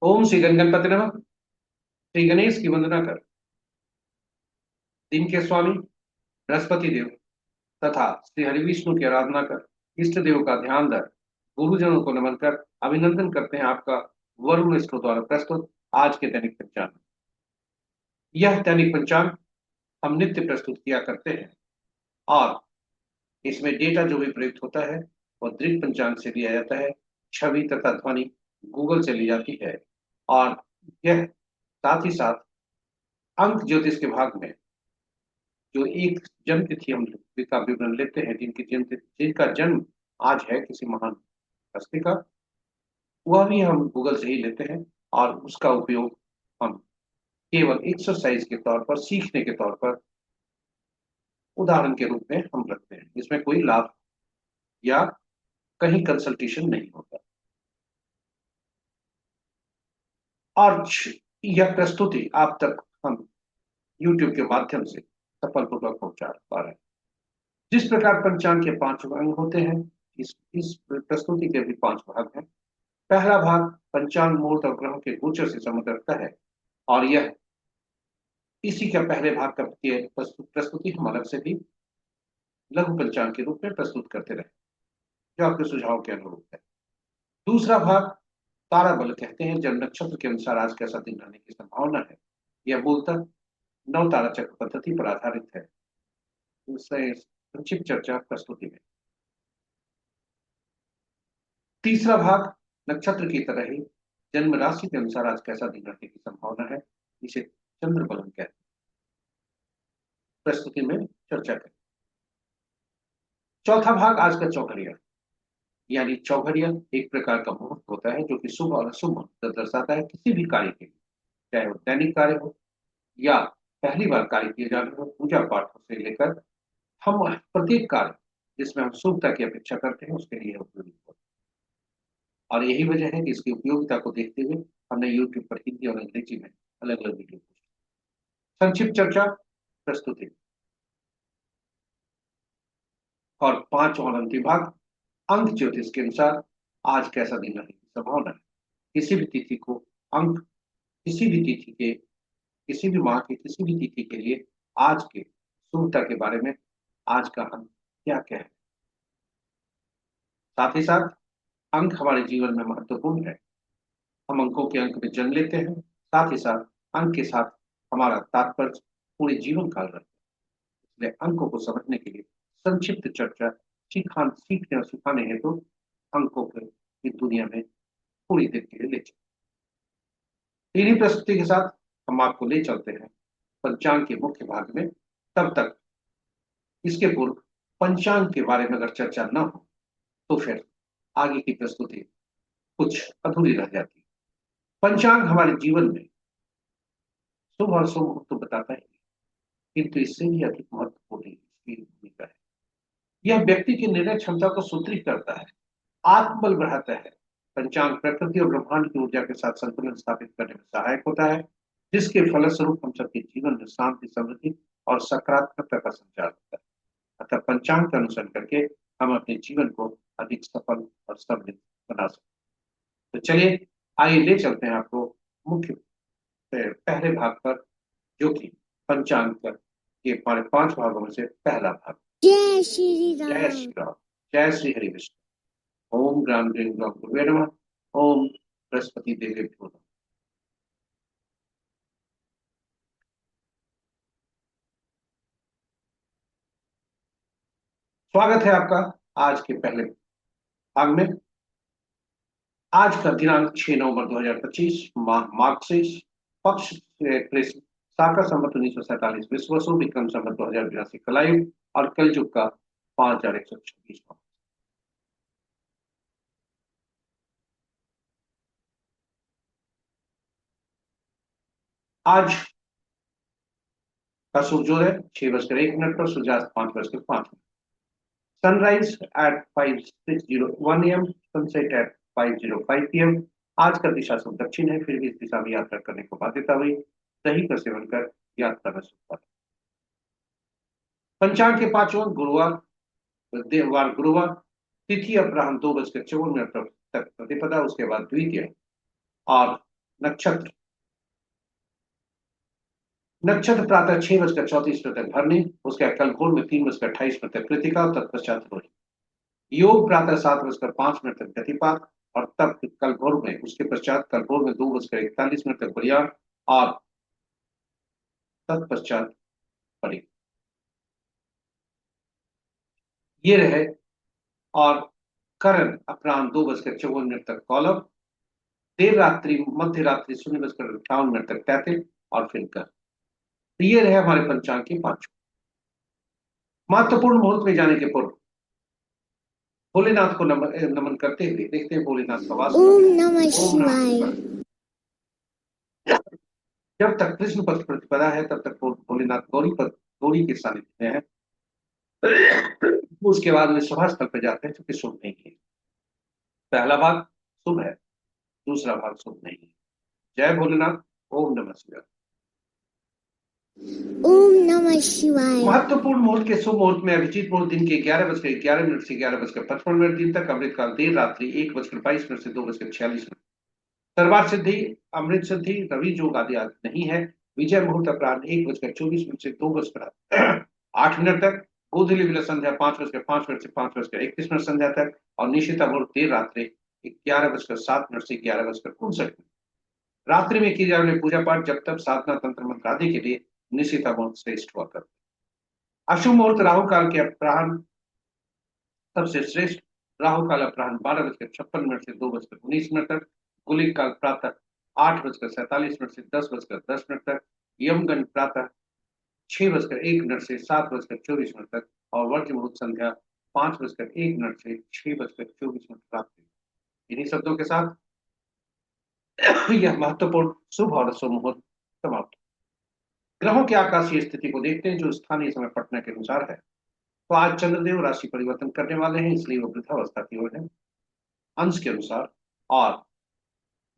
ओम श्री गणपति नमः। श्री गणेश की वंदना कर, दिन के स्वामी बृहस्पति देव तथा श्री हरिविष्णु की आराधना कर, इष्ट देव का ध्यान धर, गुरुजनों को नमन कर अभिनंदन करते हैं आपका वरुण स्टोर द्वारा प्रस्तुत आज के दैनिक पंचांग। यह दैनिक पंचांग हम नित्य प्रस्तुत किया करते हैं और इसमें डेटा जो भी प्रयुक्त होता है वह दृढ़ पंचांग से लिया जाता है। छवि तथा ध्वनि गूगल से ली जाती है और यह साथ ही साथ अंक ज्योतिष के भाग में जो एक जन्म तिथि हम का विवरण लेते हैं, जिनका जन्म आज है किसी महान हस्ती का, वह भी हम गूगल से ही लेते हैं और उसका उपयोग हम केवल एक्सरसाइज के तौर पर, सीखने के तौर पर, उदाहरण के रूप में हम रखते हैं। इसमें कोई लाभ या कहीं कंसल्टेशन नहीं होता। और यह प्रस्तुति आप तक हम YouTube के माध्यम से सफलपूर्वक पहुंचा पा रहे हैं। जिस प्रकार पंचांग के 5 अंग होते हैं, इस प्रस्तुति के भी 5 भाग हैं। पहला भाग पंचांग मुहूर्त और ग्रहों के गोचर से संबंध रखता है और यह इसी का पहले भाग का प्रस्तुति हम अलग से भी लघु पंचांग के रूप में प्रस्तुत करते रहे, जो आपके सुझाव के अनुरूप है। दूसरा भाग तारा बल कहते हैं, जन्म नक्षत्र के अनुसार आज कैसा दिन रहने की संभावना है। यह मूलतः नव तारा चक्र पद्धति पर आधारित है। उससे संक्षिप्त चर्चा प्रस्तुति में। तीसरा भाग नक्षत्र की तरह ही जन्म राशि के अनुसार आज कैसा दिन रहने की संभावना है, इसे चंद्र बलन कहते हैं। प्रस्तुति में चर्चा करें। चौथा भाग आज का चौघड़िया, यानी चौघड़िया एक प्रकार का मुहूर्त होता है जो कि शुभ और अशुभ मुहूर्त दर्शाता है किसी भी कार्य के लिए, चाहे वो दैनिक कार्य हो या पहली बार कार्य किए जा रहे हो, पूजा पाठ से लेकर हम प्रत्येक कार्य जिसमें हम शुभता की अपेक्षा करते हैं उसके लिए उपयोगी होता है। और यही वजह है कि इसकी उपयोगिता को देखते हुए हमने यूट्यूब पर हिंदी और अंग्रेजी में अलग अलग वीडियो। संक्षिप्त चर्चा प्रस्तुति और 5 और अंतिम भाग अंक ज्योतिष के अनुसार आज कैसा दिन रहने की संभावना है। किसी भी तिथि को अंक, किसी भी तिथि के, किसी भी माह की किसी भी तिथि के लिए आज के शुभता के बारे में आज का अंक क्या क्या है। साथ ही साथ अंक हमारे जीवन में महत्वपूर्ण है। हम अंकों के अंक में जन्म लेते हैं, साथ ही साथ अंक के साथ हमारा तात्पर्य पूरे जीवन काल रहता है। इसलिए अंकों को समझने के लिए संक्षिप्त चर्चा सीखने और सिखाने हेतु अंकों के इस दुनिया में पूरी देर के लिए ले चलते। इन्हीं प्रस्तुति के साथ हम आपको ले चलते हैं पंचांग के मुख्य भाग में। तब तक इसके पूर्व पंचांग के बारे में अगर चर्चा न हो तो फिर आगे की प्रस्तुति कुछ अधूरी रह जाती है। पंचांग हमारे जीवन में शुभ और शुभ मुहूर्त तो बताता है, किंतु इससे भी अधिक महत्वपूर्ण इसकी भूमिका है। यह व्यक्ति की निर्णय क्षमता को सुदृढ़ करता है, आत्मबल बढ़ाता है। पंचांग प्रकृति और ब्रह्मांड की ऊर्जा के साथ संतुलन स्थापित करने में सहायक होता है, जिसके फलस्वरूप हम सबके जीवन में शांति, समृद्धि और सकारात्मकता का संचार होता है। अतः पंचांग का अनुसरण करके हम अपने जीवन को अधिक सफल और समृद्ध बना सकते हैं। तो चलिए आइए ले चलते हैं आपको मुख्य पहले भाग पर, जो कि पंचांग के हमारे 5 भागों में से पहला भाग। जय श्री राम। जय श्री राम। जय श्री हरि विष्णु। ओम ग्राम ग्रीम ग्राम गुरुवे नमः। ओम बृहस्पति देवेभ्यो नमः। स्वागत है आपका आज के पहले भाग में। आज का दिनांक 6 नवंबर 2025, माह मार्गशीर्ष, पक्ष कृष्ण, शाका संवत 1947 विश्व वसु, विक्रम संवत 2082 कलायुग और कलयुग का 5126। आज का सूर्योदय 6:01 पर, सूर्यास्त 5:05। Sunrise at 5:0601 AM, sunset at 5:05 PM। आज का दिशा शुभ दक्षिण है, फिर भी इस दिशा में यात्रा करने को बाध्यता हुई। दही का सेवन कर यात्रा में सुखता है। पंचांग के 5 अंक गुरुवार, देववार गुरुवार, तिथि अपराह्न 2:54 तक प्रतिपदा, उसके बाद द्वितीय और नक्षत्र, नक्षत्र प्रातः 6:34 तक भरनी, उसके कल भोर में 3:28 तक कृतिका और तत्पश्चात रोहिणी। योग प्रातः 7:05 तक गतिपात, और तब कल भोर में उसके पश्चात कल भोर में 2:41 तक बलियान, और तत्पश्चात पड़ी। ये रहे। और करण अपराह्न 2:54 तक कौलव, देर रात्रि मध्य रात्रि 0:58 तक तैतिल, और फिर कर। तो ये रहे हमारे पंचांग के पांच महत्वपूर्ण मुहूर्त में जाने के पूर्व भोलेनाथ को नमन करते हुए देखते हैं भोलेनाथ का वास्तव। ओम नमः शिवाय। जब तक कृष्ण पक्ष प्रतिपदा है तब तक भोलेनाथ गौरी के सानिध्य में है। उसके बाद वे सभा स्थल पर जाते हैं, जो कि शुभ नहीं है। पहला भाग शुभ है, दूसरा भाग शुभ नहीं है। जय भोलेनाथ। ओम नमः शिवाय। ओम नमः शिवाय। महत्वपूर्ण मुहूर्त के शुभ मुहूर्त में अभिजीत मुहूर्त दिन के 11:11 से 11:55 दिन तक, अमृतकाल देर रात्रि 1:22 से 2:46। दरबार सिद्धि, अमृत सिद्धि, रवि जोग आदि नहीं है। विजय मुहूर्त अपराह्न 1:24 से 2:08 तक, गोधूली विलय संध्या 5:05 से 5:31 संध्या तक, और निशिता मुहूर्त देर रात्रि 11:07 से 11:59। रात्रि में की जाने वाली पूजा पाठ जब तक साधना तंत्र मंत्र आदि के लिए निशिता मुहूर्त श्रेष्ठ हुआ करते। अशुभ मुहूर्त राहु काल के अपराह्न सबसे श्रेष्ठ। राहु काल अपराह्न 12:56 से 2:19 तक, गुलिक काल प्रातः 8:47 से 10:10 तक, यमगंड प्रातः 6:01 से 7:24 तक, और वर्ज मुहूर्त संध्या 5:01 से 6:24 रात्रि। इन्हीं शब्दों के साथ यह महत्वपूर्ण शुभ और अशुभ मुहूर्त समाप्त। ग्रहों की आकाशीय स्थिति को देखते हैं, जो स्थानीय समय पटना के अनुसार है। तो आज चंद्रदेव राशि परिवर्तन करने वाले हैं, इसलिए वो वृद्धावस्था की ओर है अंश के अनुसार। और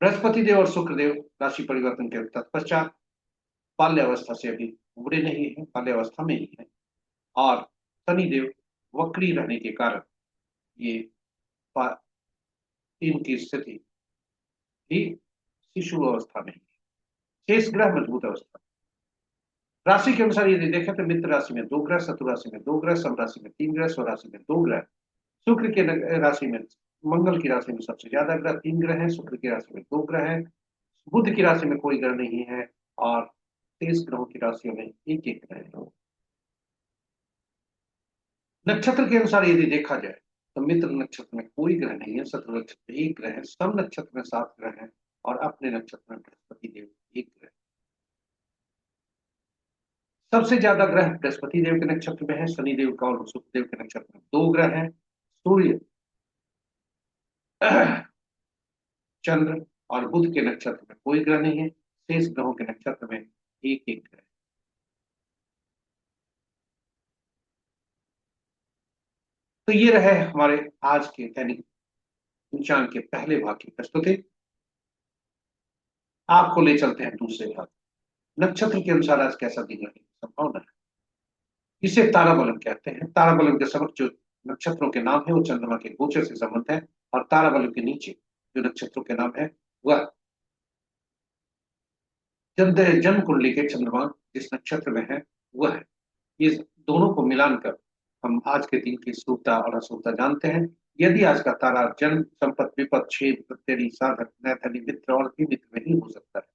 बृहस्पति देव और शुक्रदेव राशि परिवर्तन के तत्पश्चात बाल्यावस्था से अभी उबरे नहीं है, बाल्यावस्था में ही है। और शनिदेव वक्री रहने के कारण ये इनकी स्थिति भी शिशु अवस्था में है। शेष ग्रह मजबूत अवस्था। राशि के अनुसार यदि देखें तो मित्र राशि में 2 ग्रह, शत्रु राशि में 2 ग्रह, सम राशि में 3 ग्रह, स्व राशि में 2 ग्रह। शुक्र के राशि में, मंगल की राशि में सबसे ज्यादा ग्रह 3 ग्रह हैं, शुक्र की राशि में 2 ग्रह हैं, बुध की राशि में कोई ग्रह नहीं है, और 23 ग्रहों की राशियों में एक एक ग्रह है। नक्षत्र के अनुसार यदि देखा जाए तो मित्र नक्षत्र में कोई ग्रह नहीं है, शत्रु नक्षत्र में 1 ग्रह है, सम नक्षत्र में 7 ग्रह हैं, और अपने नक्षत्र में बृहस्पति देव 1 ग्रह। सबसे ज्यादा ग्रह बृहस्पति देव के नक्षत्र में है, शनि देव का और शुक्र देव के नक्षत्र में 2 ग्रह हैं। सूर्य, चंद्र और बुध के नक्षत्र में कोई ग्रह नहीं है, शेष ग्रहों के नक्षत्र में एक एक ग्रह। तो ये रहे हमारे आज के दैनिक पंचांग के पहले भाग की प्रस्तुति। आपको ले चलते हैं दूसरे भाग। नक्षत्र के अनुसार आज कैसा दिन रहने की संभावना है, इसे ताराबलम कहते हैं। ताराबलम के समक्ष जो नक्षत्रों के नाम है वो चंद्रमा के गोचर से संबंध है, और ताराबलम के नीचे जो नक्षत्रों के नाम है वह जन्म कुंडली के चंद्रमा जिस नक्षत्र में है वह है। ये दोनों को मिलाकर हम आज के दिन की शुभता और अशुभता जानते हैं। यदि आज का तारा जन्म, संपत्त, विपद, छेद, प्रत्यय, साधक, नैथली, मित्र और भी मित्र में ही हो सकता है।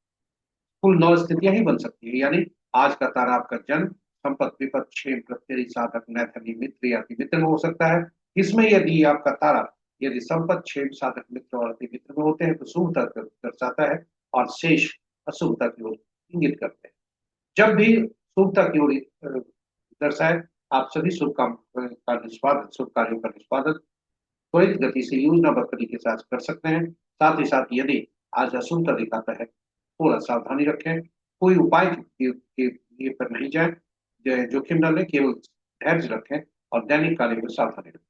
कुल 9 स्थितियां ही बन सकती है, यानी आज का तारा आपका जन्म, संपत्त, विपद, क्षेम, प्रत्यय, साधक, नैथली, मित्र या अति मित्र में हो सकता है। इसमें यदि आपका तारा यदि संपत्त, क्षेम, साधक, मित्र और अति मित्र में होते हैं तो शुभता दर्शाता है, और शेष अशुभता की ओर इंगित करते हैं। जब भी शुभता की ओर दर्शाए, आप सभी शुभ काम का निष्पादन, शुभ कार्यों का निष्पादन त्वरित गति से योजनाबद्ध तरीके से आज कर सकते हैं। साथ ही साथ यदि आज अशुभता दिखाता है, थोड़ा सावधानी रखें, कोई उपाय के लिए पर नहीं जाए, जोखिम न लें, केवल धैर्य रखें और दैनिक कार्य में सावधानी रखें।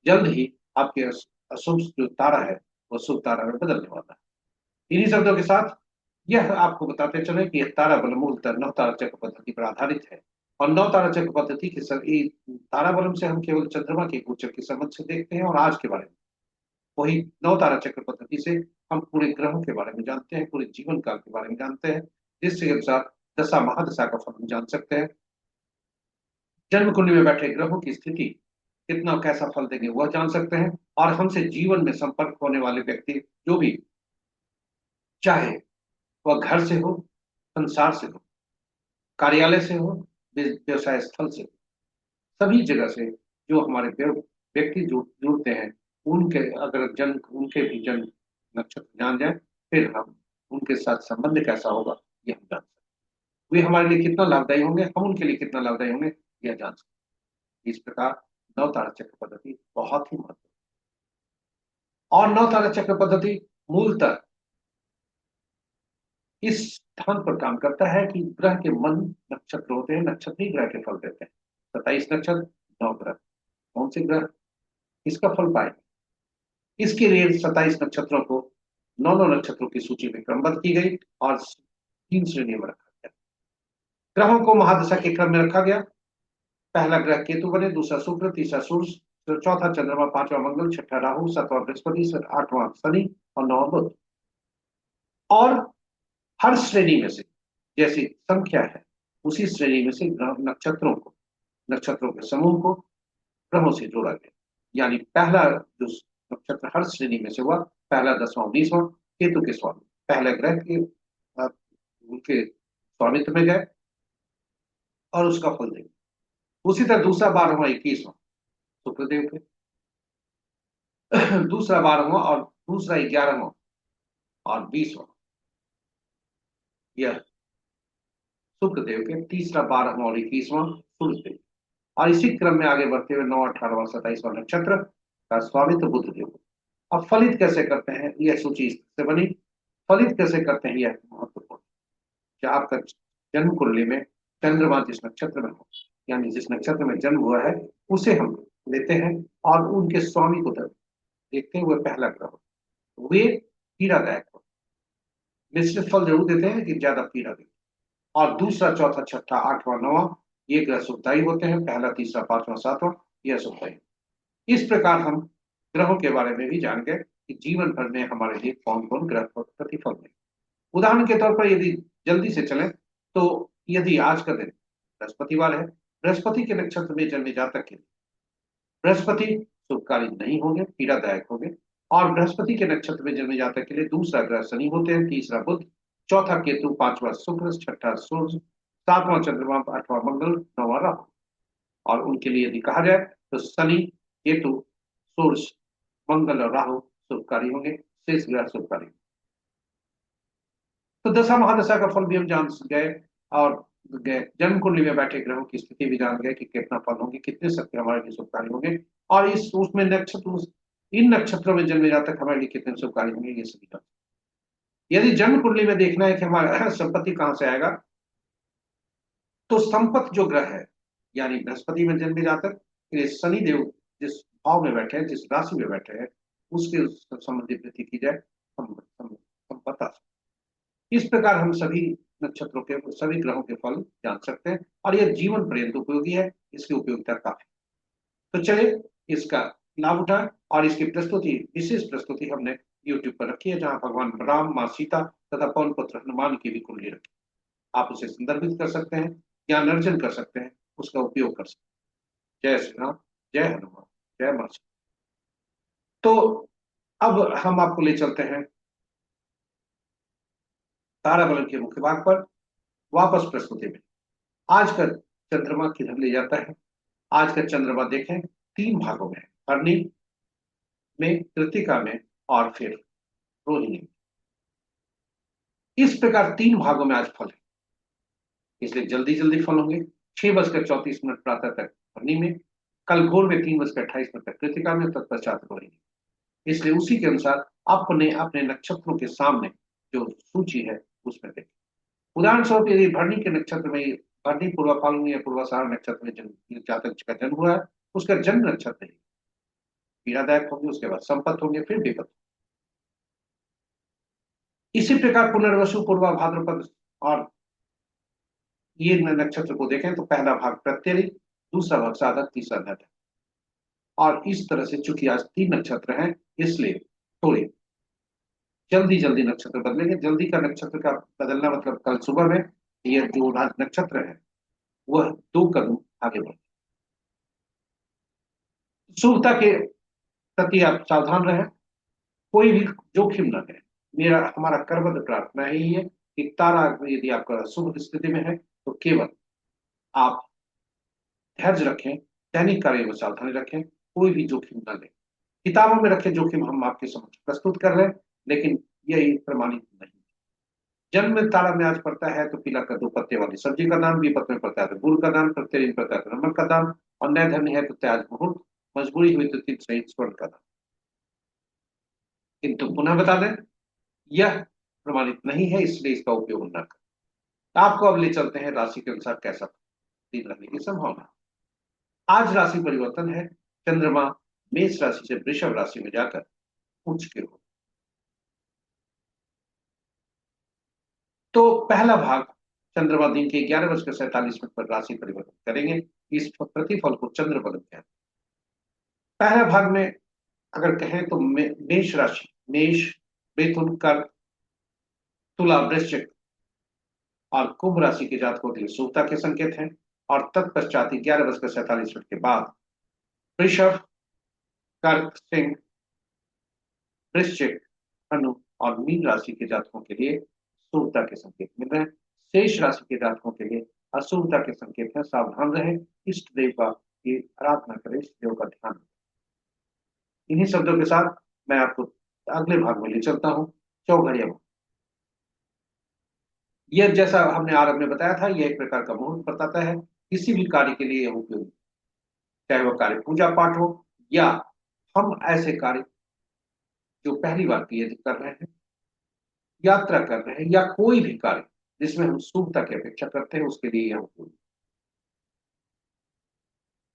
जल्द ही आपके अशुभ जो तारा है वह शुभ तारा में बदलने वाला है। इन्हीं शब्दों के साथ यह आपको बताते चले कि यह तारा बल मूलतः 9 तारा चक्र पद्धति पर आधारित है, और 9 तारा चक्र पद्धति के सभी तारा बलम से हम केवल चंद्रमा के गोचर के संबंध से देखते हैं और आज के बारे में वही नौ तारा चक्र पद्धति से हम पूरे ग्रहों के बारे में जानते हैं, पूरे जीवन काल के बारे में जानते हैं, जिसके अनुसार दशा महादशा का फल हम जान सकते हैं। जन्म कुंडली में बैठे ग्रहों की स्थिति कितना कैसा फल देंगे वह जान सकते हैं। और हमसे जीवन में संपर्क होने वाले व्यक्ति जो भी, चाहे वह घर से हो, संसार से हो, कार्यालय से हो, व्यवसाय स्थल से हो, सभी जगह से जो हमारे व्यक्ति जुड़ते हैं, उनके अगर जन्म उनके भी जन्म नक्षत्र जान जाए, फिर हम उनके साथ संबंध कैसा होगा ये हम जान सकते हैं। वे हमारे लिए कितना लाभदायी होंगे, हम उनके लिए कितना लाभदायी होंगे, यह जान सकते हैं। इस प्रकार नौ तारा चक्र पद्धति बहुत ही महत्वपूर्ण। और नौ तारा चक्र पद्धति मूलतः इस स्थान पर काम करता है कि ग्रह के मन नक्षत्र होते हैं, नक्षत्र ही ग्रह के फल देते हैं। 27 नक्षत्र, 9 ग्रह, कौन से ग्रह इसका फल पाएंगे। इसके लिए 27 नक्षत्रों को 9 नक्षत्रों की सूची में क्रमबद्ध की गई और 3 श्रेणियों में रखा गया। ग्रहों को महादशा के क्रम में रखा गया। पहला ग्रह केतु बने, दूसरा शुक्र, तीसरा सूर्य, चौथा चंद्रमा, पांचवा मंगल, छठा राहु, सातवां बृहस्पति, आठवां शनि और नौवां बुध। और हर श्रेणी में से जैसी संख्या है उसी श्रेणी में से नक्षत्रों के समूह को ग्रहों से जोड़ा गया। यानी पहला जो नक्षत्र हर श्रेणी में से हुआ, पहला 10वां 19वां केतु के स्वामी, पहले ग्रह के उनके स्वामित्व में गए और उसका फल देंगे। उसी तरह दूसरा 12वां 21वां शुक्रदेव के, दूसरा 12वां और दूसरा 11वां और 20वां यह शुक्रदेव के, तीसरा 12वां और 21वां सूर्यदेव। और इसी क्रम में आगे बढ़ते हुए 9, 18वां 27वां नक्षत्र का स्वामित्व बुध देव। अब फलित कैसे करते हैं, यह सूची इस तरह से बनी। फलित कैसे करते हैं यह महत्वपूर्ण। क्या आपका जन्म कुंडली में चंद्रमा जिस नक्षत्र में हो, यानी जिस नक्षत्र में जन्म हुआ है, उसे हम लेते हैं और उनके स्वामी को देखते हुए पहला ग्रह वे पीड़ादायक हो, मिश्रित फल जरूर देते हैं कि ज्यादा पीड़ा देते। और दूसरा, चौथा, छठा, आठवां, नौवां ये ग्रह सुखदायी होते हैं। पहला, तीसरा, पांचवा, सातवां यह सुखदायी। इस प्रकार हम ग्रहों के बारे में भी जान गए कि जीवन भर में हमारे लिए कौन कौन ग्रह प्रतिफल दें। उदाहरण के तौर पर यदि जल्दी से चलें तो यदि आज का दिन बृहस्पतिवार है, बृहस्पति के नक्षत्र में जन्मे जातक के लिए बृहस्पति शुभकारी नहीं होंगे, पीड़ादायक होंगे। और बृहस्पति के नक्षत्र में जन्मे जातक के लिए दूसरा ग्रह शनि होते हैं, तीसरा बुध, चौथा केतु, पांचवा शुक्र, छठा सूर्य, सातवां चंद्रमा, आठवां मंगल, नौवां राहु। और उनके लिए यदि कहा जाए तो शनि, केतु, सूर्य, मंगल और राहु शुभकारी होंगे, शेष ग्रह शुभकारी। तो दशा महादशा का फल भी हम जान गए और जन्म कुंडली में बैठे ग्रहों की स्थिति भी जान गए कि कितना फल होंगे, कितने शक्ति हमारे लिए शुभकारी होंगे। और इस उसमें नक्षत्र, इन नक्षत्रों में जन्मे जातक हमारे लिए कितने शुभकारी होंगे ये सभी जान। यदि जन्म कुंडली में देखना है कि हमारा संपत्ति कहां से आएगा, तो संपत्ति जो ग्रह है यानी बृहस्पति में जन्मे जातक शनि देव जिस भाव में बैठे हैं, जिस राशि में बैठे हैं, उसके संबंधित वृद्धि की जाए हम बता सकते। इस प्रकार हम सभी नक्षत्रों के, सभी ग्रहों के फल जान सकते हैं और यह जीवन पर्यंत उपयोगी है। इसकी उपयोगिता काफी। तो चलिए इसका लाभ उठाएं। और इसकी प्रस्तुति, विशेष प्रस्तुति हमने YouTube पर रखी है, जहां भगवान राम, माँ सीता तथा पवन पुत्र हनुमान की भी कुंडली रखी। आप उसे संदर्भित कर सकते हैं, ज्ञान अर्जन कर सकते हैं, उसका उपयोग कर सकते हैं। जय श्री राम, जय हनुमान, जय माँ सीता। तो अब हम आपको ले चलते हैं ताराबलन के मुख्य भाग पर, वापस प्रस्तुति में। आज का चंद्रमा किधर ले जाता है। आज का चंद्रमा देखें 3 भागों में, भरणी में, कृतिका में और फिर रोहिणी में। इस प्रकार 3 भागों में आज फल है, इसलिए जल्दी जल्दी फल होंगे। 6:34 प्रातः तक भरणी में, कल भोर में 3:28 तक कृतिका में, तत्पश्चात रोहिणी। इसलिए उसी के अनुसार अपने अपने नक्षत्रों के सामने जो सूची है उसमें देखें। उदाहरण स्वरूप यदि भरणी के नक्षत्र में, भरणी पूर्वा फाल्गुनी या पूर्वाषाढ़ नक्षत्र में जन्म जातक का जन्म हुआ है, उसका जन्म नक्षत्र ही पीड़ादायक होंगे, उसके बाद संपत्ति होंगे, फिर विपत्ति। इसी प्रकार पुनर्वसु, पूर्वा भाद्रपद और ये नक्षत्र को देखें तो पहला भाग प्रत्यय, दूसरा भाग साधक, तीसरा धट। और इस तरह से चूंकि आज 3 नक्षत्र हैं, इसलिए थोड़ी जल्दी जल्दी नक्षत्र बदलेंगे। जल्दी का नक्षत्र का बदलना मतलब कल सुबह में ये जो नक्षत्र है वह 2 कदम आगे बढ़े। शुभता के प्रति आप सावधान रहें, कोई भी जोखिम न लें। मेरा हमारा करबद्ध प्रार्थना ही है कि तारा यदि आपका शुभ स्थिति में है तो केवल आप धैर्य रखें, दैनिक कार्य में सावधानी रखें, कोई भी जोखिम न लें। किताबों में रखे जोखिम हम आपके समक्ष प्रस्तुत कर रहे हैं, लेकिन यही प्रमाणित नहीं। जन्म में तारा में आज पड़ता है तो पीला कद्दू पत्ते वाली सब्जी का दान, विपत में पड़ता है तो गुड़ का दान, प्रत्यय दिन पड़ता है तो नमक का दान, और नए धर्मी है तो त्याज मुहूर्त, मजबूरी हुई तो 3 सहित स्वर्ण का दान। किंतु पुनः बता दें, यह प्रमाणित नहीं है, इसलिए इसका उपयोग न करें। आपको अब ले चलते हैं राशि के अनुसार कैसा दिन रहने की संभावना। आज राशि परिवर्तन है। चंद्रमा मेष राशि से वृषभ राशि में जाकर उच्च के हो। तो पहला भाग चंद्रमा दिन के 11:47 पर राशि परिवर्तन करेंगे। इस प्रतिफल को चंद्र बल कहते हैं। पहला भाग में अगर कहें तो मेष राशि, मेष, मिथुन, कर्क, तुला, वृश्चिक और कुंभ राशि के जातकों के लिए शुभता के संकेत हैं। और तत्पश्चात 11:47 के बाद वृषभ, कर्क, सिंह, वृश्चिक, धनु और मीन राशि के जातकों के लिए शुभता के संकेत मिल रहे हैं। शेष राशि के जातकों के लिए अशुभता के संकेत हैं। सावधान रहें, इष्ट देव का की आराधना करें, इष्ट देव का ध्यान रखें। इन्हीं शब्दों के साथ मैं आपको अगले भाग में ले चलता हूँ, चौघड़िया। यह जैसा हमने आरंभ में बताया था, यह एक प्रकार का मुहूर्त बताता है। किसी भी कार्य के लिए यह उपयोगी, चाहे वह कार्य पूजा पाठ हो या हम ऐसे कार्य जो पहली बार किए कर रहे हैं, यात्रा कर रहे हैं, या कोई भी कार्य जिसमें हम शुभता की अपेक्षा करते हैं, उसके लिए यह उपयोगी।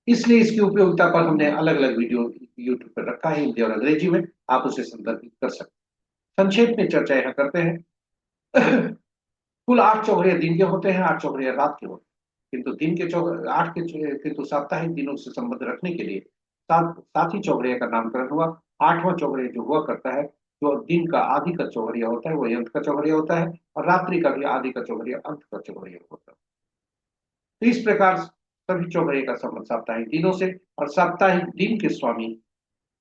इसलिए इसकी उपयोगिता पर हमने अलग अलग वीडियो यूट्यूब पर रखा है, हिंदी और अंग्रेजी में, आप उसे संदर्भित कर सकते हैं। संक्षेप में चर्चा यहां करते हैं। कुल 8 चौघड़िया दिन के होते हैं, 8 चौघड़िया रात के होते हैं। किंतु दिन के आठ के किंतु साप्ताहिक दिनों से संबंध रखने के लिए सात ही चौघड़िया का नामकरण हुआ। 8वां चौघड़िया जो हुआ करता है, जो दिन का आदि का चौघड़िया होता है, वही अंत का चौघड़िया होता है, और रात्रि का भी आदि का चौघड़िया अंत का चौघड़िया होता है। तो इस प्रकार सभी चौघड़िया का संबंध साप्ताहिक दिनों से, और साप्ताहिक दिन के स्वामी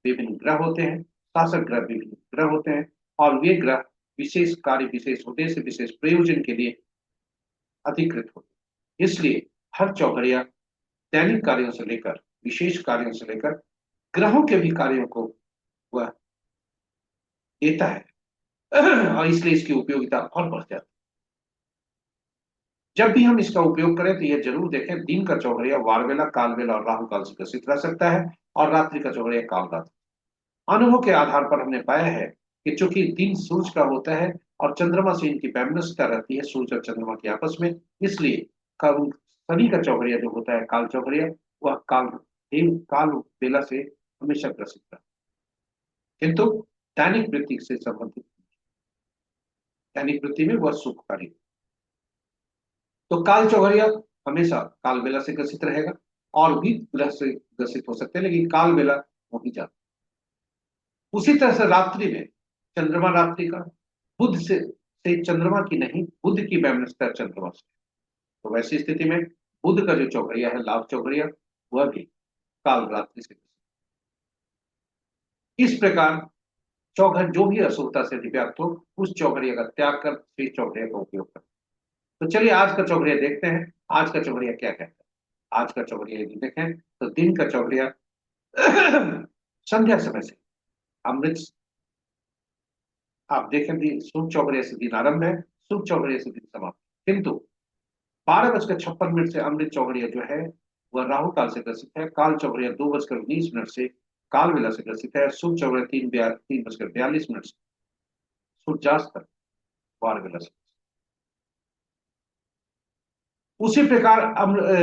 विभिन्न ग्रह होते हैं, शासक ग्रह विभिन्न ग्रह होते हैं, और वे ग्रह विशेष कार्य, विशेष उद्देश्य, विशेष प्रयोजन के लिए अधिकृत होते हैं। इसलिए हर चौघड़िया दैनिक कार्यों से लेकर विशेष कार्यों से लेकर ग्रहों के भी कार्यों को वह देता है, और इसलिए इसकी उपयोगिता और बढ़ जाती है। जब भी हम इसका उपयोग करें तो यह जरूर देखें, दिन का चौघड़िया वार वेला, काल वेला और राहु काल से ग्रसित रह सकता है, और रात्रि का चौघड़िया काल रात्रि। अनुभव के आधार पर हमने पाया है कि चूंकि दिन सूर्य का होता है और चंद्रमा से इनकी वैमनस्यता रहती है, सूर्य और चंद्रमा के आपस में, इसलिए शनि का चौघड़िया जो होता है काल चौघड़िया, वह काल बेला से हमेशा ग्रसित रहता है। किंतु दैनिक वृत्ति से संबंधित, दैनिक वृत्ति में वह सुखकारी। तो काल चौघड़िया हमेशा काल बेला से ग्रसित रहेगा, और भी ग्रह से ग्रसित हो सकते हैं, लेकिन काल बेला हो ही जाता है। उसी तरह से रात्रि में चंद्रमा रात्रि का बुध से चंद्रमा की नहीं, बुध की वैमनस्यता चंद्रमा से। तो वैसी स्थिति में बुध का जो चौघड़िया है, लाभ चौघड़िया, वह भी काल रात्रि से। इस प्रकार चौघड़ जो भी अशुभता से व्याप्त हो, उस चौघड़िया का त्याग कर शेष चौघड़िया का उपयोग कर। तो चलिए आज का चौघड़िया देखते हैं। आज का चौघड़िया क्या कहता है। आज का चौघड़िया यदि देखें तो दिन का चौघड़िया संध्या समय से अमृत, आप देखें शुभ चौघड़िया से दिन आरंभ है, शुभ चौघड़िया से दिन समाप्त। किंतु 12:56 से अमृत चौघड़िया जो है वह राहु काल से ग्रसित है। काल चौघड़िया 2:19 से काल बेला से ग्रसित है। शुभ चौघड़िया 3:42 से सूर्यास्त तक वार बेला से। उसी प्रकार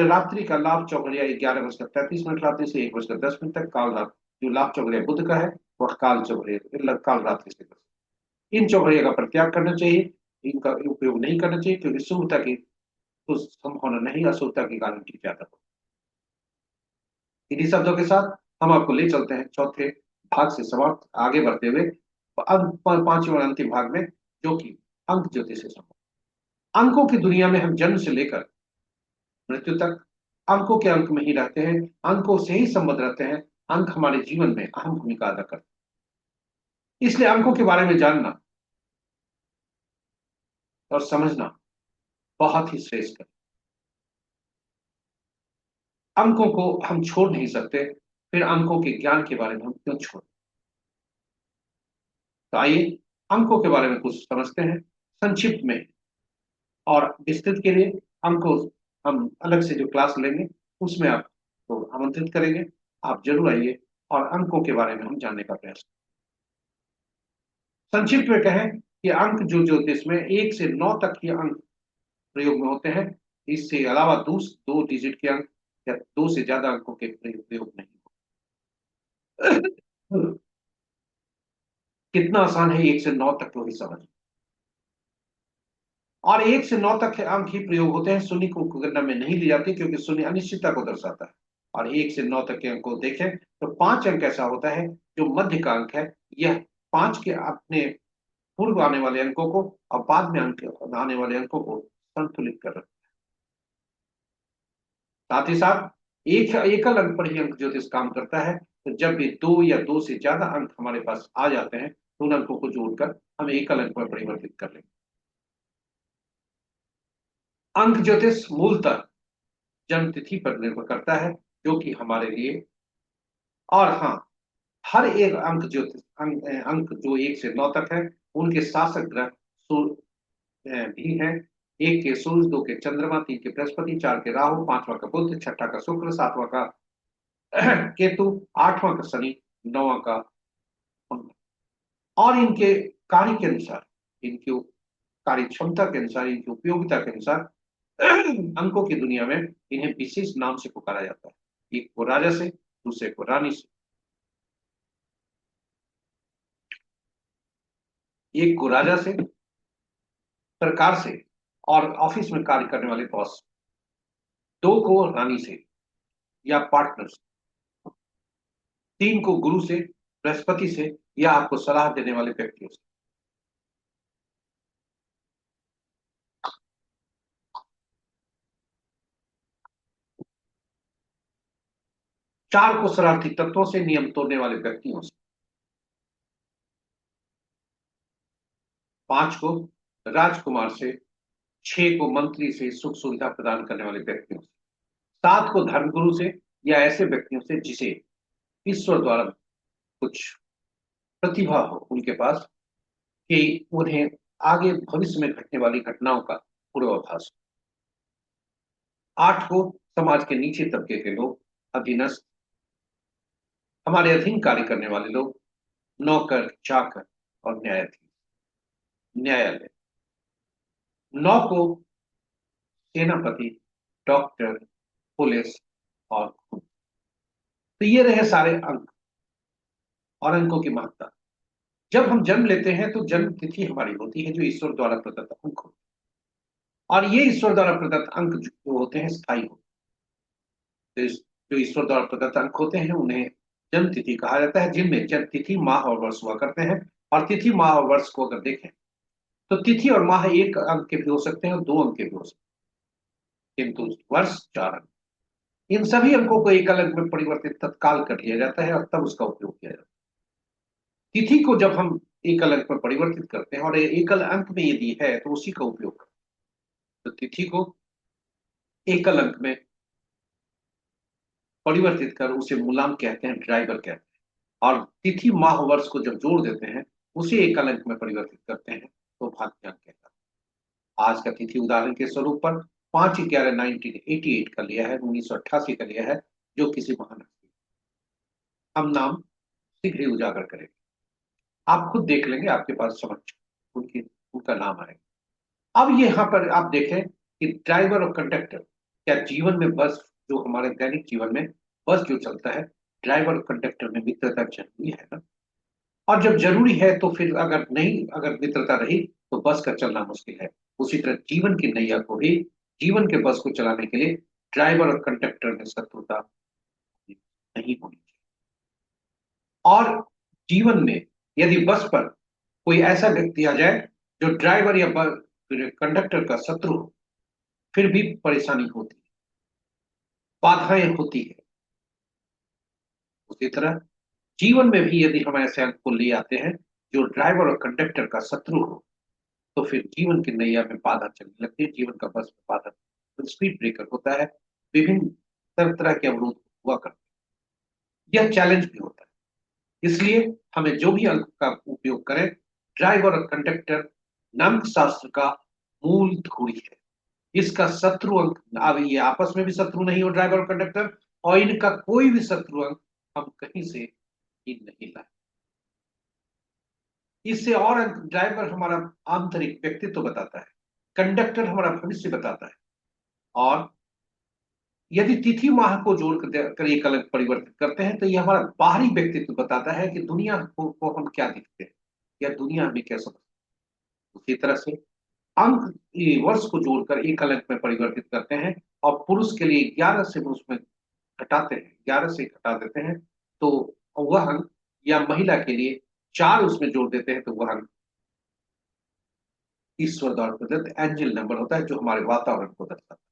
रात्रि का लाभ चौघड़िया 11:33 रात्रि से 1:10 तक। काल रात जो लाभ चौघड़िया बुध का है, वह काल चौघड़िया काल रात्रि से ग्रसित। इन चौघड़िया का परित्याग करना चाहिए, इनका उपयोग नहीं करना चाहिए, क्योंकि शुभता की तो संभावना नहीं, अशुभता की गारंटी ज्यादा हो। इन्हीं शब्दों के साथ हम आपको ले चलते हैं चौथे भाग से समाप्त आगे बढ़ते हुए, पांचवें और अंतिम भाग में, जो कि अंक ज्योतिष से संबंधित। अंकों की दुनिया में हम जन्म से लेकर मृत्यु तक अंकों के अंक में ही रहते हैं, अंकों से ही संबंध रहते हैं। अंक हमारे जीवन में अहम भूमिका अदा करते हैं। इसलिए अंकों के बारे में जानना और समझना बहुत ही श्रेष्ठ है। अंकों को हम छोड़ नहीं सकते, फिर अंकों के ज्ञान के बारे में हम क्यों छोड़। तो आइए अंकों के बारे में कुछ समझते हैं संक्षिप्त में, और विस्तृत के लिए अंकों हम अलग से जो क्लास लेंगे उसमें आपको आमंत्रित करेंगे। आप जरूर आइए और अंकों के बारे में हम जानने का प्रयास करें। संक्षिप्त में कहें कि अंक जो ज्योतिष में 1 से 9 तक के अंक प्रयोग में होते हैं। इससे अलावा 2 डिजिट के अंक या 2 से ज्यादा अंकों के प्रयोग नहीं होते। कितना आसान है 1 से 9 तक को ही समझ। और 1 से 9 तक के अंक ही प्रयोग होते हैं, शून्य को गणना में नहीं ली जाती, क्योंकि शून्य अनिश्चितता को दर्शाता है। और 1 से 9 तक के अंक को देखें तो 5 अंक ऐसा होता है जो मध्य का अंक है। यह 5 के अपने पूर्व आने वाले अंकों को और बाद में अंक आने वाले अंकों को संतुलित कर रखता है। साथ ही साथ एक एकल अंक पर ही अंक ज्योतिष काम करता है। तो जब भी 2 या 2 से ज्यादा अंक हमारे पास आ जाते हैं तो उन अंकों को जोड़कर हम एकल अंक में परिवर्तित कर लेंगे। अंक ज्योतिष मूलतः जन्म तिथि पर निर्भर करता है, जो कि हमारे लिए, और हाँ, हर एक अंक ज्योतिष अंक जो 1 से 9 तक है उनके शासक ग्रह सूर्य भी हैं। 1 के सूर्य, 2 के चंद्रमा, 3 के बृहस्पति, 4 के राहु, 5वां का बुध, 6ठा का शुक्र, 7वां का केतु, 8वां का शनि, 9वां का मंगल। और इनके कार्य के अनुसार, इनकी कार्य क्षमता के अनुसार, इनकी उपयोगिता के अनुसार अंकों की दुनिया में इन्हें विशेष नाम से पुकारा जाता है। एक को राजा से, दूसरे को रानी से, एक को राजा से, सरकार से और ऑफिस में कार्य करने वाले बॉस, 2 को रानी से या पार्टनर से, 3 को गुरु से, बृहस्पति से या आपको सलाह देने वाले व्यक्तियों से, 4 को शरारती तत्वों से, नियम तोड़ने वाले व्यक्तियों से, 5 को राजकुमार से, 6 को मंत्री से, सुख सुविधा प्रदान करने वाले व्यक्तियों से, 7 को धर्मगुरु से या ऐसे व्यक्तियों से जिसे ईश्वर द्वारा कुछ प्रतिभा हो उनके पास, कि उन्हें आगे भविष्य में घटने वाली घटनाओं का पूर्वाभास हो। 8 को समाज के नीचे तबके के लोग, अधीनस्थ, हमारे अधीन कार्य करने वाले लोग, नौकर, चाकर और न्यायाधीश, न्यायालय। 9 को सेनापति, डॉक्टर, पुलिस और खून। तो ये रहे सारे अंक और अंकों की महत्ता। जब हम जन्म लेते हैं तो जन्म तिथि हमारी होती है, जो ईश्वर द्वारा प्रदत्त अंक होते हैं। और ये ईश्वर द्वारा प्रदत्त अंक जो होते हैं स्थायी होते हैं। तो जो ईश्वर द्वारा प्रदत्त अंक होते हैं उन्हें जन्म तिथि कहा जाता है, जिनमें जन्म तिथि, माह और वर्ष हुआ करते हैं। और तिथि, माह और वर्ष को अगर देखें तो तिथि और माह 1 अंक के भी हो सकते हैं और 2 अंक के भी हो सकते हैं, किंतु वर्ष 4 अंक। इन सभी अंकों को एकल अंक में परिवर्तित तत्काल कर लिया जाता है और तब उसका उपयोग किया जाता है। तिथि को जब हम एकल अंक में परिवर्तित करते हैं और एकल अंक में यदि है तो उसी का उपयोग करते हैं। तो तिथि को एकल अंक में परिवर्तित कर उसे मूलांक कहते हैं, ड्राइवर कहते हैं। और तिथि, माह, वर्ष को जब जोड़ देते हैं, उसे एकल अंक में परिवर्तित करते हैं, तो भाग्यांक कहता है। आज का तिथि उदाहरण के स्वरूप पर 5/11/1988 का लिया है, 1988 का लिया है, जो किसी महान हस्ती, हम नाम शीघ्र ही उजागर करेंगे। आप खुद देख लेंगे, आपके पास समझ उनकी उनका नाम आएगा। अब ये यहाँ पर आप देखें कि ड्राइवर और कंडक्टर, क्या जीवन में बस, जो हमारे दैनिक जीवन में बस जो चलता है, ड्राइवर और कंडक्टर में मित्रता जरूरी है ना। और जब जरूरी है तो फिर अगर नहीं, अगर मित्रता रही तो बस का चलना मुश्किल है। उसी तरह जीवन की नैया को भी, जीवन के बस को चलाने के लिए ड्राइवर और कंडक्टर में शत्रुता नहीं होनी चाहिए। और जीवन में यदि बस पर कोई ऐसा व्यक्ति आ जाए जो ड्राइवर या कंडक्टर का शत्रु हो, फिर भी परेशानी होती है, बाधाएं होती है। उसी तरह जीवन में भी यदि हम ऐसे अंक को ले आते हैं जो ड्राइवर और कंडक्टर का शत्रु हो, तो फिर जीवन की नैया में बाधा चलने लगती है, जीवन का बस में बाधा, तो स्पीड ब्रेकर होता है, विभिन्न तरह तरह के अवरोध हुआ करते हैं। यह चैलेंज भी होता है। इसलिए हमें जो भी अंक का उपयोग करें, ड्राइवर और कंडक्टर नाम शास्त्र का मूल धूरी है। इसका शत्रु अंक, अब ये आपस में भी शत्रु नहीं हो ड्राइवर और कंडक्टर, और इनका कोई भी शत्रु अंक हम कहीं से ही नहीं लाए। इससे और अंक, ड्राइवर हमारा आंतरिक व्यक्तित्व बताता है, कंडक्टर हमारा भविष्य बताता है, और यदि तिथि माह को जोड़कर एक अलग परिवर्तित करते हैं तो यह हमारा बाहरी व्यक्तित्व बताता है कि दुनिया को हम क्या दिखते हैं या दुनिया हमें क्या समझती है। उसी तरह से अंक ये वर्ष को जोड़कर एक अंक में परिवर्तित करते हैं, और पुरुष के लिए 11 से उसमें घटाते हैं, 11 से घटा देते हैं, तो वह अंक, या महिला के लिए 4 उसमें जोड़ देते हैं, तो वह अंक ईश्वर द्वारा प्रदत्त एंजल नंबर होता है, जो हमारे वातावरण को दर्शाता है।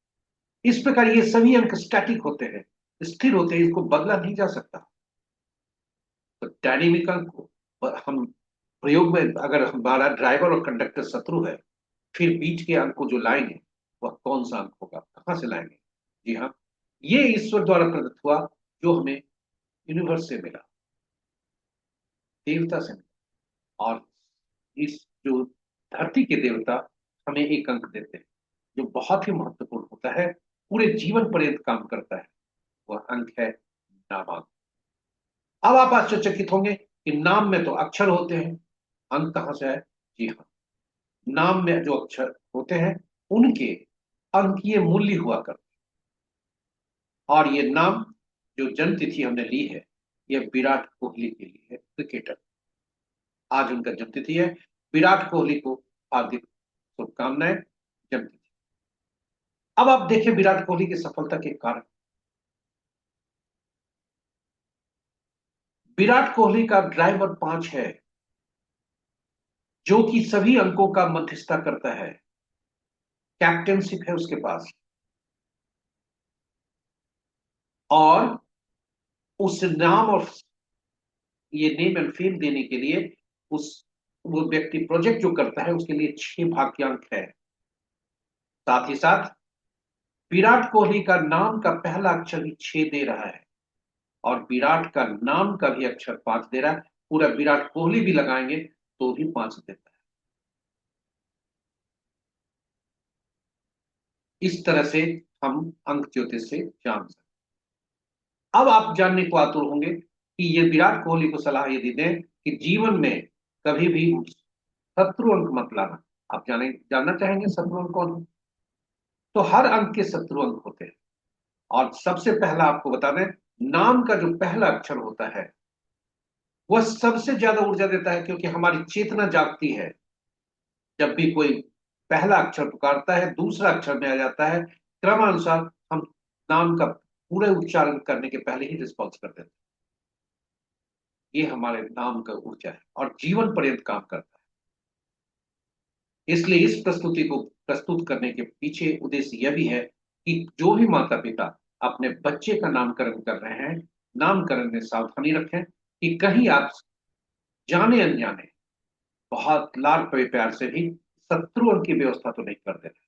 इस प्रकार ये सभी अंक स्टैटिक होते हैं, स्थिर होते हैं, इसको बदला नहीं जा सकता। तो डायनेमिक अंक को हम प्रयोग में, अगर हमारा ड्राइवर और कंडक्टर शत्रु है, फिर बीच के अंक को जो लाएंगे वह कौन सा अंक होगा, कहां से लाएंगे? जी हाँ, ये ईश्वर द्वारा प्रदत्त हुआ, जो हमें यूनिवर्स से मिला, देवता से मिला। और इस जो धरती के देवता हमें एक अंक देते हैं जो बहुत ही महत्वपूर्ण होता है, पूरे जीवन पर्यंत काम करता है, वह अंक है नामांक। अब आप आश्चर्यचकित होंगे कि नाम में तो अक्षर होते हैं, अंक कहां से आए? जी हाँ, नाम में जो अक्षर होते हैं उनके अंकीय मूल्य हुआ करते हैं। और ये नाम, जो जन्म तिथि हमने ली है, यह विराट कोहली के लिए है, क्रिकेटर। आज उनका जन्म तिथि है। विराट कोहली को हार्दिक शुभकामनाएं जन्म तिथि। अब आप देखें विराट कोहली की सफलता के कारण। विराट कोहली का ड्राइवर 5 है, जो कि सभी अंकों का मध्यस्थता करता है, कैप्टेनशिप है उसके पास, और उस नाम और ये नेम एंड फेम देने के लिए उस वो व्यक्ति प्रोजेक्ट जो करता है उसके लिए 6 भाग्यांक है। साथ ही साथ विराट कोहली का नाम का पहला अक्षर भी 6 दे रहा है, और विराट का नाम का भी अक्षर 5 दे रहा है। पूरा विराट कोहली भी लगाएंगे तो भी 5 देता है। इस तरह से हम अंक ज्योतिष से जान सकते। अब आप जानने को आतुर होंगे कि ये विराट कोहली को सलाह यदि दें कि जीवन में कभी भी शत्रु अंक मत लाना, आप जानना चाहेंगे शत्रु अंक कौन है? तो हर अंक के शत्रु अंक होते हैं, और सबसे पहला आपको बता दें, नाम का जो पहला अक्षर होता है वह सबसे ज्यादा ऊर्जा देता है, क्योंकि हमारी चेतना जागती है जब भी कोई पहला अक्षर पुकारता है, दूसरा अक्षर में आ जाता है, क्रमानुसार हम नाम का पूरे उच्चारण करने के पहले ही रिस्पॉन्स कर देते हैं। ये हमारे नाम का ऊर्जा है और जीवन पर्यंत काम करता है। इसलिए इस प्रस्तुति को प्रस्तुत करने के पीछे उद्देश्य यह भी है कि जो भी माता पिता अपने बच्चे का नामकरण कर रहे हैं, नामकरण में सावधानी रखें कि कहीं आप जाने अनजाने बहुत लाड प्यार से भी शत्रुओं की व्यवस्था तो नहीं कर देना।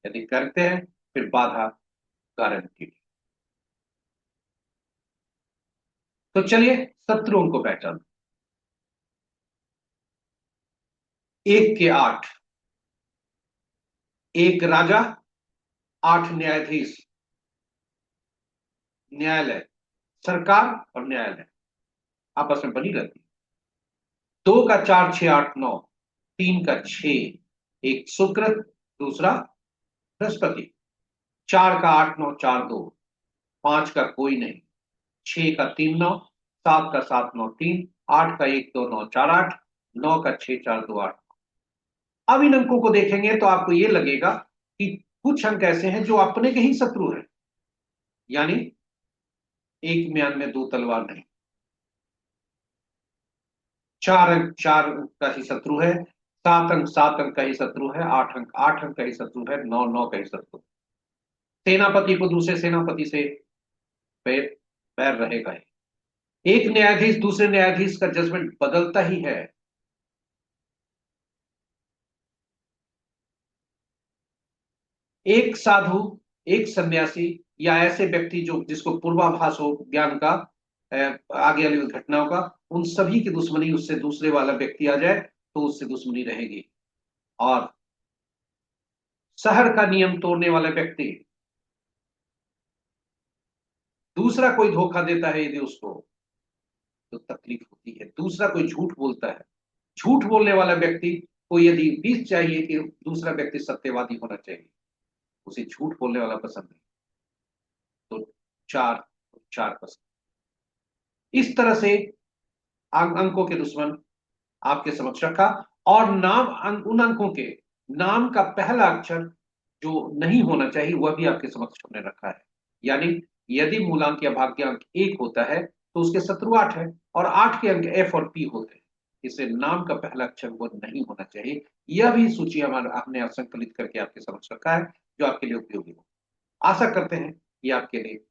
यदि करते हैं फिर बाधा गारंटी। तो चलिए शत्रुओं को पहचान। 1 के 8, एक राजा, 8 न्यायाधीश, न्यायालय, सरकार और न्यायालय आपस में बनी रहती है। 2 का 4, 6, 8, 9, 3 का 6, एक शुक्र, दूसरा बृहस्पति, 4 का 8, 9, 4, 2, 5 का कोई नहीं, 6 का 3, 9, 7 का 7, 9, 3, 8 का 1, 2, 9, 4, 8, 9 का 6, 4, 2, 8। अब इन अंकों को देखेंगे तो आपको यह लगेगा कि कुछ अंक ऐसे हैं जो अपने के ही शत्रु हैं, यानी एक म्यान में दो तलवार नहीं। 4 अंक का ही शत्रु है, 7 अंक का ही शत्रु है, 8 अंक का ही शत्रु है, 9 का ही शत्रु। सेनापति को दूसरे सेनापति से बैर बैर रहेगा ही। एक न्यायाधीश दूसरे न्यायाधीश का जजमेंट बदलता ही है। एक साधु, एक सन्यासी, या ऐसे व्यक्ति जो जिसको पूर्वाभास हो ज्ञान का, आगे वाली घटनाओं का, उन सभी की दुश्मनी उससे दूसरे वाला व्यक्ति आ जाए तो उससे दुश्मनी रहेगी। और शहर का नियम तोड़ने वाला व्यक्ति, दूसरा कोई धोखा देता है यदि उसको, तो तकलीफ होती है। दूसरा कोई झूठ बोलता है, झूठ बोलने वाला व्यक्ति को यदि भी चाहिए कि दूसरा व्यक्ति सत्यवादी होना चाहिए, उसे झूठ बोलने वाला पसंद नहीं, तो चार चार पसंद। इस तरह से अंकों के दुश्मन आपके समक्ष रखा। और उन अंकों के नाम का पहला अक्षर जो नहीं होना चाहिए वह भी आपके समक्ष हमने रखा है। यानी यदि मूलांक या भाग्यांक 1 होता है तो उसके शत्रु 8 है, और 8 के अंक एफ और पी होते हैं, इसे नाम का पहला अक्षर वो नहीं होना चाहिए। यह भी सूची हमारा हमने संकलित करके आपके समक्ष रखा है, जो आपके लिए उपयोगी हो। आशा करते हैं ये आपके लिए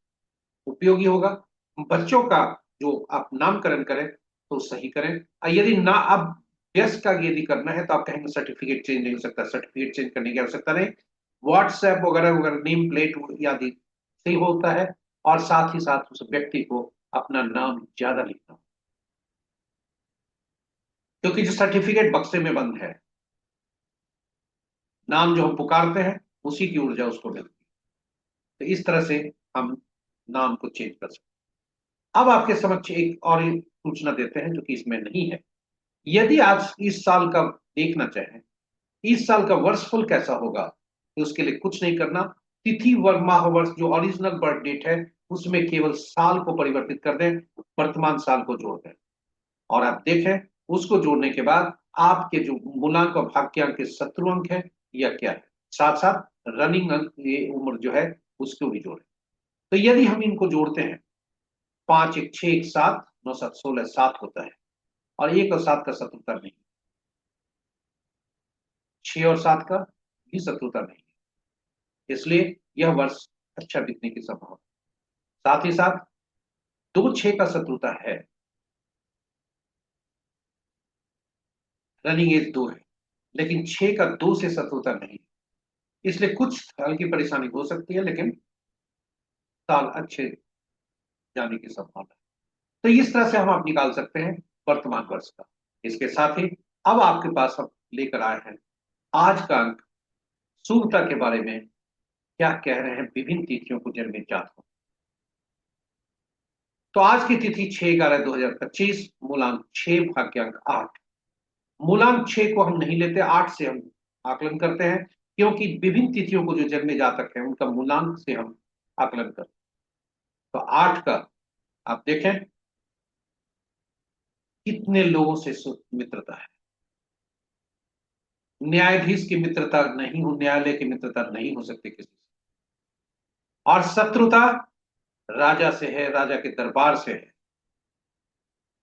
उपयोगी होगा। बच्चों का जो आप नामकरण करें तो सही करें। यदि ना अब यस का यदि करना है तो आप कहेंगे सर्टिफिकेट चेंज नहीं हो सकता, सर्टिफिकेट चेंज करने की आवश्यकता नहीं। व्हाट्सएप वगैरह वगैरह नेम प्लेट आदि सही होता है। और साथ ही साथ उस व्यक्ति को अपना नाम ज्यादा लिखना हो, क्योंकि जो सर्टिफिकेट बक्से में बंद है, नाम जो हम पुकारते हैं उसी की ऊर्जा उसको मिलती है। तो इस तरह से हम नाम को चेंज कर सकते हैं। अब आपके समक्ष एक और सूचना देते हैं जो कि इसमें नहीं है। यदि आप इस साल का देखना चाहें, इस साल का वर्षफल कैसा होगा, तो उसके लिए कुछ नहीं करना। तिथि वर्ष माह वर्ष जो ओरिजिनल बर्थ डेट है उसमें केवल साल को परिवर्तित कर दें, वर्तमान साल को जोड़ दें, और आप देखें उसको जोड़ने के बाद आपके जो मूलांक और भाग्यांक के शत्रु अंक है या क्या है, साथ साथ रनिंग अंक ये उम्र जो है उसको भी जोड़ें। तो यदि हम इनको जोड़ते हैं, 5 1 6 1 7 9 7 16 7 होता है, और 1 और 7 का शत्रुता नहीं, 6 और 7 का भी शत्रुता नहीं है, इसलिए यह वर्ष अच्छा बीतने की संभावना। साथ ही साथ 2 6 का शत्रुता है, रनिंग एज 2 है, लेकिन 6 का 2 से शत्रुता नहीं है, इसलिए कुछ हल्की परेशानी हो सकती है, लेकिन साल अच्छे जाने की संभावना है। तो इस तरह से हम आप निकाल सकते हैं वर्तमान वर्ष का। इसके साथ ही अब आपके पास हम लेकर आए हैं आज का अंक, शुभता के बारे में क्या कह रहे हैं विभिन्न तिथियों को जन्मे जातकों। तो आज की तिथि 6/11/2025, मूलांक 6, भाग्यांक 8। मूलांक 6 को हम नहीं लेते, 8 से हम आकलन करते हैं, क्योंकि विभिन्न तिथियों को जो जन्मे जातक हैं उनका मूलांक से हम आकलन करते हैं। तो 8 का आप देखें कितने लोगों से मित्रता है। न्यायाधीश की मित्रता नहीं हो, न्यायालय की मित्रता नहीं हो सकती किसी से। और शत्रुता राजा से है, राजा के दरबार से है,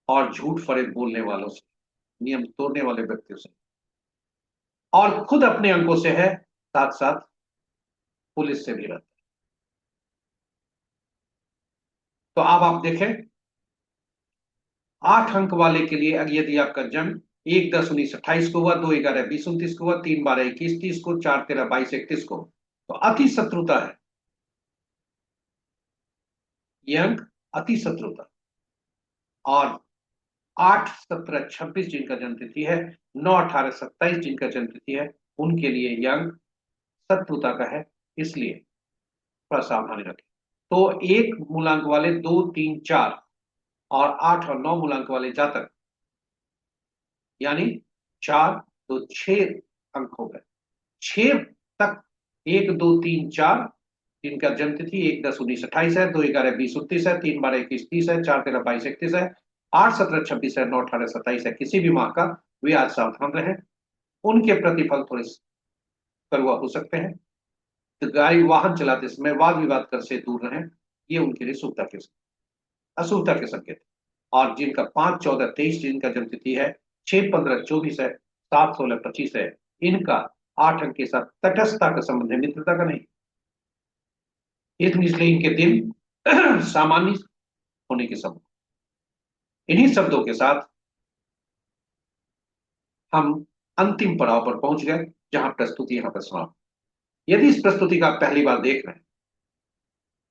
और झूठ फरेब बोलने वालों से, नियम तोड़ने वाले व्यक्तियों से, और खुद अपने अंकों से है, साथ साथ पुलिस से भी रहता है। तो अब आप देखें 8 अंक वाले के लिए, यदि आपका जन्म 1/10/1928 को हुआ, 2/11/2029 को हुआ, 3/12/2130 को, 4/13/2231 को, तो अति शत्रुता है। यह अंक अति शत्रुता। और 8/17/26 जिनका जन्म तिथि है, 9/18/27 जिनका जन्म तिथि है, उनके लिए यह अंक शत्रुता का है, इसलिए थोड़ा सावधानी रखें। तो एक मूलांक वाले 2 3 4 और 8 और 9 मूलांक वाले जातक, यानी 4 2 6 अंक हो गए। 6 तक 1 2 3 4 जिनका जन्म तिथि 1/10/1928 है, 2/11/2029 है, 3/12/2130 है, 4/13/2231 है, 8/17/26 है, 9/18/27 है, किसी भी माह का, वे आज सावधान रहे। उनके प्रतिफल थोड़े कड़वा हो सकते हैं। तो गाड़ी वाहन चलाते समय वाद विवाद कर से दूर रहें, ये उनके लिए शुभता के अशुभता के संकेत। और जिनका 5 14 23 जिनका जन्म तिथि है, 6 15 24 है, 7 16 25 है, इनका 8 अंक के साथ तटस्थता का संबंध है, मित्रता का नहीं। इसलिए इनके दिन सामान्य होने के संबंध। इन्हीं शब्दों के साथ हम अंतिम पड़ाव पर पहुंच गए, जहां प्रस्तुति यहां पर समाप्त। यदि इस प्रस्तुति का आप पहली बार देख रहे हैं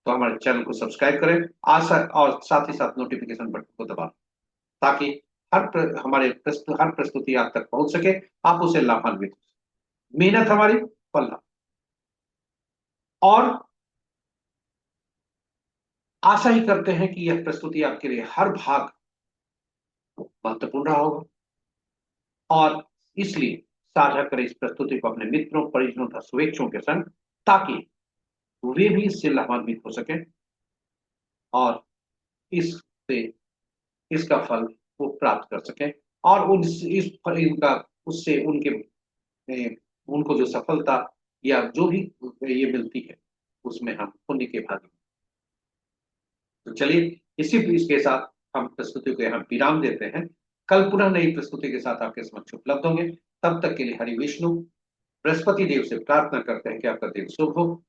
तो हमारे चैनल को सब्सक्राइब करें, आशा और साथ ही साथ नोटिफिकेशन बटन को दबाएं, ताकि हर प्रस्तुति आप तक पहुंच सके, आप उसे लाभान्वित हो। मेहनत हमारी फल लाभ। और आशा ही करते हैं कि यह प्रस्तुति आपके लिए हर भाग महत्वपूर्ण रहा होगा, और इसलिए साझा करें इस प्रस्तुति को अपने मित्रों, परिजनों तथा शुभेच्छुओं के संग, ताकि वे भी इससे लाभान्वित हो सके और इससे इसका फल वो प्राप्त कर सकें, और इस फल इनका उससे उनको जो सफलता या जो भी ये मिलती है, उसमें हम पुण्य के भागी। तो चलिए, इसके साथ हम प्रस्तुति को यहाँ विराम देते हैं। कल पुनः नई प्रस्तुति के साथ आपके समक्ष उपलब्ध होंगे। तब तक के लिए हरि विष्णु। बृहस्पति देव से प्रार्थना करते हैं कि आपका दिन शुभ हो।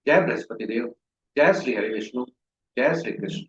जय बृहस्पति देव, जय श्री हरि विष्णु, जय श्री कृष्ण।